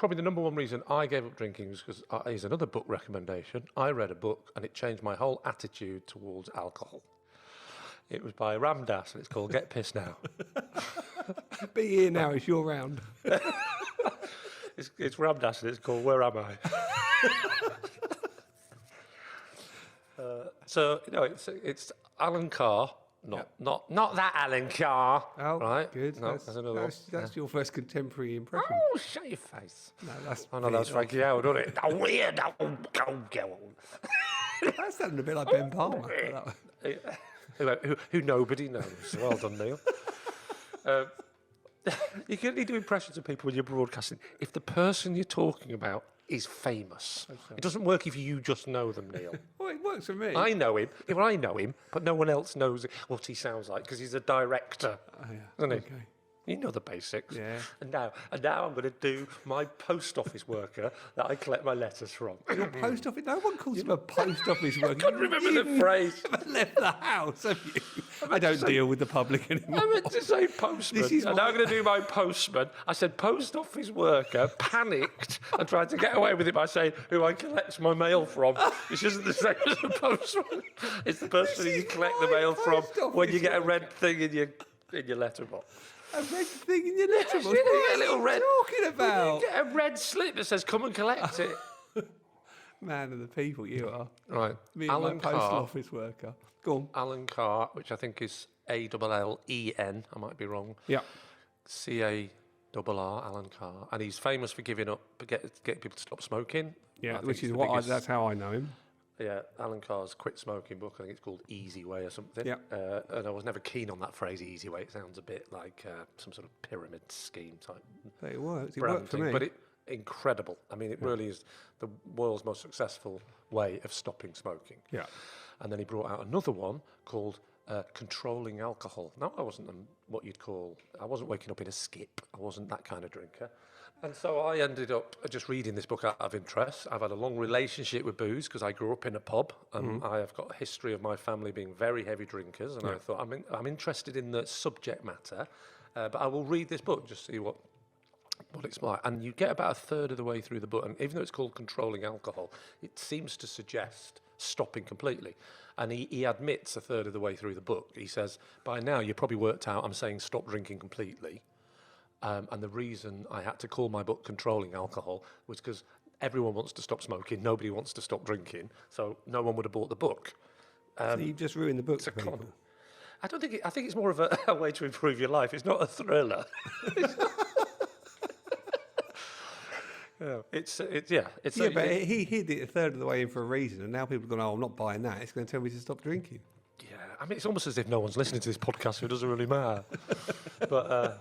probably the number one reason I gave up drinking was because here's another book recommendation. I read a book and it changed my whole attitude towards alcohol. It was by Ramdas and it's called Get Pissed Now. Be here now, it's your round. It's Ramdas and it's called Where Am I? It's Alan Carr. Not that Alan Carr. Oh, right? Good. No, that's another one. That's your first contemporary impression. Oh, shut your face. No, that's I know that's Frankie Howard, wasn't it? Oh, weird. Go on. That sounded a bit like Ben Palmer. who nobody knows. Well done, Neil. You can only do impressions of people when you're broadcasting if the person you're talking about is famous. Okay. It doesn't work if you just know them, Neil. Well, it works for me. I know him. Yeah, well, I know him, but no one else knows what he sounds like because he's a director. Oh, yeah. Isn't he? Okay. You know the basics. Yeah. And now I'm going to do my post office worker that I collect my letters from. Your post office? No one calls you a post office worker. I can't remember the phrase. You haven't left the house, have you? I don't deal with the public anymore. I meant to say postman. And now I'm going to do my postman. I said post office worker, panicked, and tried to get away with it by saying who I collect my mail from. Which isn't the same as a postman. It's the person who you collect the mail from when you get a red thing in your letterbox. A red thing in your letterbox? What are you little red, talking about? You get a red slip that says come and collect it. Man of the people you are. Right. Me and Alan my postal Carr. office worker. Go on. Alan Carr, which I think is Allen, I might be wrong. Yeah. Carr, Alan Carr. And he's famous for giving up, getting people to stop smoking. Yeah, which is that's how I know him. Yeah, Alan Carr's quit smoking book. I think it's called Easyway or something. Yeah. And I was never keen on that phrase, Easyway. It sounds a bit like some sort of pyramid scheme type. But it works. It brand worked for thing. me. But incredible. I mean, it really is the world's most successful way of stopping smoking. Yeah. And then he brought out another one called Controlling Alcohol. Now, I wasn't what you'd call, I wasn't waking up in a skip. I wasn't that kind of drinker. And so I ended up just reading this book out of interest. I've had a long relationship with booze because I grew up in a pub and I have got a history of my family being very heavy drinkers. And I thought, I'm interested in the subject matter, but I will read this book, just see what it's like. And you get about a third of the way through the book, and even though it's called Controlling Alcohol, it seems to suggest stopping completely. And he admits a third of the way through the book. He says, by now you've probably worked out I'm saying stop drinking completely. And the reason I had to call my book Controlling Alcohol was because everyone wants to stop smoking, nobody wants to stop drinking, so no one would have bought the book. So you've just ruined the book for Con. people. I think it's more of a way to improve your life. It's not a thriller. But he hid it a third of the way in for a reason, and now people are going, I'm not buying that. It's going to tell me to stop drinking. Yeah, I mean, it's almost as if no one's listening to this podcast, so it doesn't really matter. But